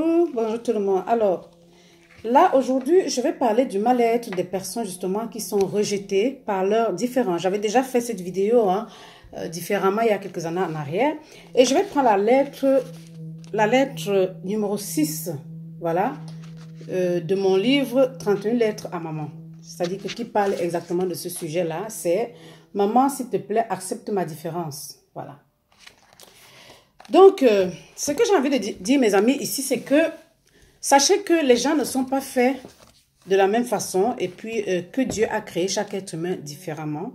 Bonjour tout le monde. Alors, là, aujourd'hui, je vais parler du mal-être des personnes justement qui sont rejetées par leurs différents. J'avais déjà fait cette vidéo différemment il y a quelques années en arrière. Et je vais prendre la lettre numéro 6, voilà, de mon livre 31 lettres à maman. C'est-à-dire que qui parle exactement de ce sujet-là, c'est « Maman, s'il te plaît, accepte ma différence ». Voilà. Donc, ce que j'ai envie de dire, mes amis, ici, c'est que sachez que les gens ne sont pas faits de la même façon et puis que Dieu a créé chaque être humain différemment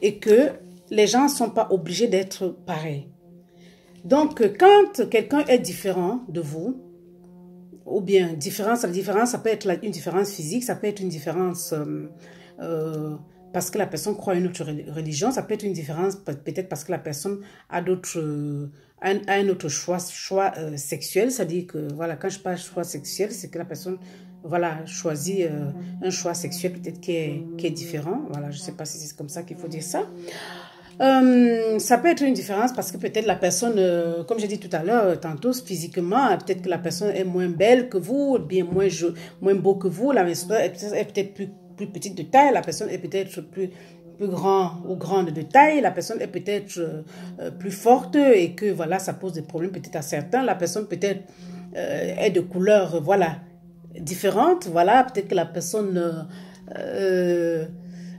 et que les gens ne sont pas obligés d'être pareils. Donc, quand quelqu'un est différent de vous, ou bien la différence, ça peut être une différence physique, ça peut être une différence parce que la personne croit à une autre religion, ça peut être une différence peut-être parce que la personne a un autre choix sexuel, c'est-à-dire que voilà, quand je parle de choix sexuel, c'est que la personne voilà, choisit un choix sexuel peut-être qui est différent, voilà, je ne sais pas si c'est comme ça qu'il faut dire ça. Ça peut être une différence parce que peut-être la personne, comme j'ai dit tout à l'heure, tantôt physiquement, peut-être que la personne est moins belle que vous, bien moins beau que vous, la personne est peut-être plus petite de taille, la personne est peut-être plus grand ou grande de taille, la personne est peut-être plus forte et que voilà, ça pose des problèmes peut-être à certains, la personne peut-être est de couleur, voilà, différente, voilà, peut-être que la personne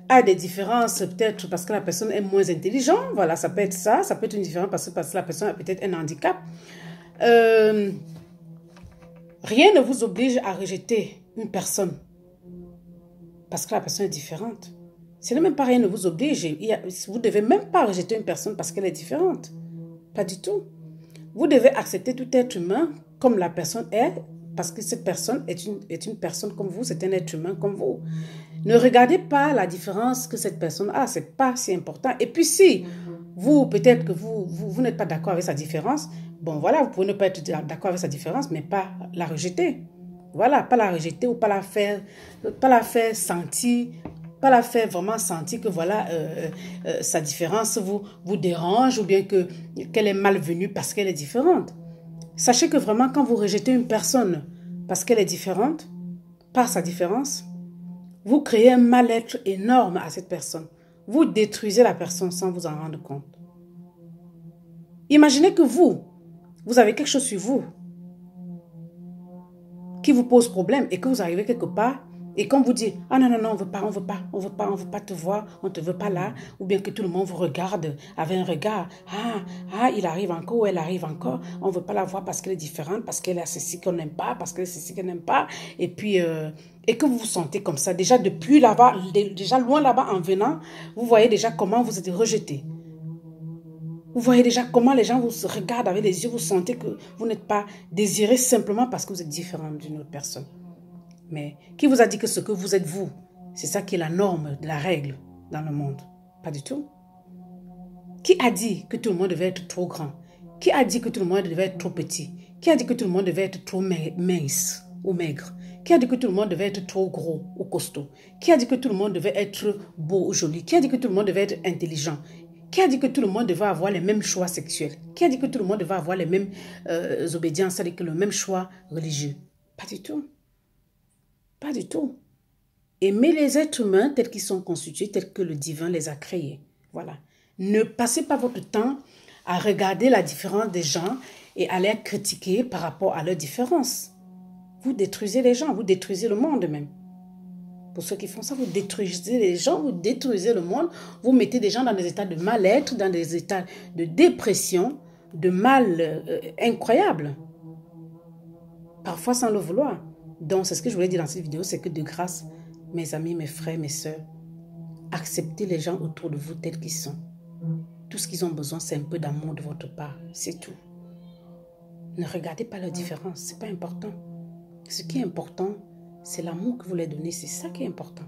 a des différences peut-être parce que la personne est moins intelligente, voilà, ça peut être ça, ça peut être une différence parce que la personne a peut-être un handicap. Rien ne vous oblige à rejeter une personne parce que la personne est différente. Ce n'est même pas rien ne vous oblige. Vous ne devez même pas rejeter une personne parce qu'elle est différente. Pas du tout. Vous devez accepter tout être humain comme la personne est parce que cette personne est une personne comme vous, c'est un être humain comme vous. Ne regardez pas la différence que cette personne a, ce n'est pas si important. Et puis si vous, peut-être que vous n'êtes pas d'accord avec sa différence, bon voilà, vous pouvez ne pas être d'accord avec sa différence, mais pas la rejeter. Voilà, pas la rejeter ou pas la faire sentir, pas la faire vraiment sentir que voilà, sa différence vous dérange ou bien qu'elle est malvenue parce qu'elle est différente. Sachez que vraiment quand vous rejetez une personne parce qu'elle est différente, par sa différence, vous créez un mal-être énorme à cette personne. Vous détruisez la personne sans vous en rendre compte. Imaginez que vous avez quelque chose sur vous qui vous pose problème et que vous arrivez quelque part et qu'on vous dit « Ah non, non, non, on veut pas te voir, on ne te veut pas là. » Ou bien que tout le monde vous regarde avec un regard « Ah, il arrive encore ou elle arrive encore. On ne veut pas la voir parce qu'elle est différente, parce qu'elle a ceci qu'on n'aime pas, parce qu'elle a ceci qu'on n'aime pas. » Et puis, et que vous vous sentez comme ça. Déjà depuis là-bas, déjà loin là-bas en venant, vous voyez déjà comment vous êtes rejeté. Vous voyez déjà comment les gens vous regardent avec les yeux, vous sentez que vous n'êtes pas désiré simplement parce que vous êtes différent d'une autre personne. Mais qui vous a dit que ce que vous êtes vous, c'est ça qui est la norme, la règle dans le monde? Pas du tout. Qui a dit que tout le monde devait être trop grand? Qui a dit que tout le monde devait être trop petit? Qui a dit que tout le monde devait être trop mince ou maigre? Qui a dit que tout le monde devait être trop gros ou costaud? Qui a dit que tout le monde devait être beau ou joli? Qui a dit que tout le monde devait être intelligent? Qui a dit que tout le monde devait avoir les mêmes choix sexuels? Qui a dit que tout le monde devait avoir les mêmes obédiences, c'est-à-dire que le même choix religieux? Pas du tout. Pas du tout. Aimez les êtres humains tels qu'ils sont constitués, tels que le divin les a créés. Voilà. Ne passez pas votre temps à regarder la différence des gens et à les critiquer par rapport à leurs différences. Vous détruisez les gens, vous détruisez le monde même. Pour ceux qui font ça, vous détruisez les gens, vous détruisez le monde, vous mettez des gens dans des états de mal-être, dans des états de dépression, de mal incroyable. Parfois sans le vouloir. Donc, c'est ce que je voulais dire dans cette vidéo, c'est que de grâce, mes amis, mes frères, mes sœurs, acceptez les gens autour de vous tels qu'ils sont. Tout ce qu'ils ont besoin, c'est un peu d'amour de votre part, c'est tout. Ne regardez pas leurs différences, ce n'est pas important. Ce qui est important, c'est l'amour que vous leur donnez, c'est ça qui est important.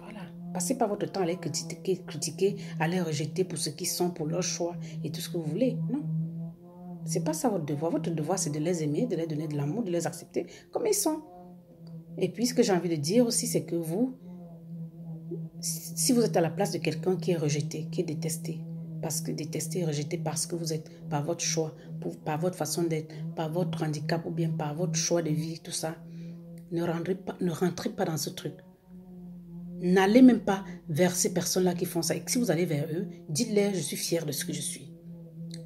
Voilà. Passez pas votre temps à les critiquer, à les rejeter pour ce qu'ils sont, pour leur choix et tout ce que vous voulez. Non. C'est pas ça votre devoir. Votre devoir, c'est de les aimer, de leur donner de l'amour, de les accepter comme ils sont. Et puis, ce que j'ai envie de dire aussi, c'est que vous, si vous êtes à la place de quelqu'un qui est rejeté, qui est détesté, parce que détesté, rejeté parce que vous êtes, par votre choix, par votre façon d'être, par votre handicap ou bien par votre choix de vie, tout ça. Ne rentrez pas dans ce truc. N'allez même pas vers ces personnes-là qui font ça. Et si vous allez vers eux, dites-leur, je suis fière de ce que je suis.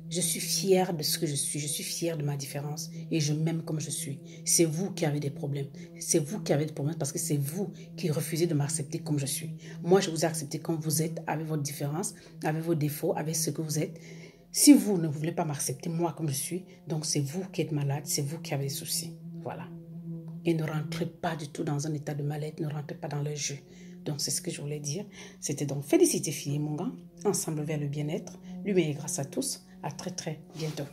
Je suis fière de ce que je suis fière de ma différence et je m'aime comme je suis. C'est vous qui avez des problèmes. C'est vous qui avez des problèmes parce que c'est vous qui refusez de m'accepter comme je suis. Moi, je vous ai accepté comme vous êtes, avec votre différence, avec vos défauts, avec ce que vous êtes. Si vous ne voulez pas m'accepter, moi, comme je suis, donc c'est vous qui êtes malade, c'est vous qui avez des soucis. Voilà. Et ne rentrez pas du tout dans un état de mal-être, ne rentrez pas dans le jeu. Donc, c'est ce que je voulais dire. C'était donc Félicité Filles et mon gars, ensemble vers le bien-être. Lumière et grâce à tous. À très, très bientôt.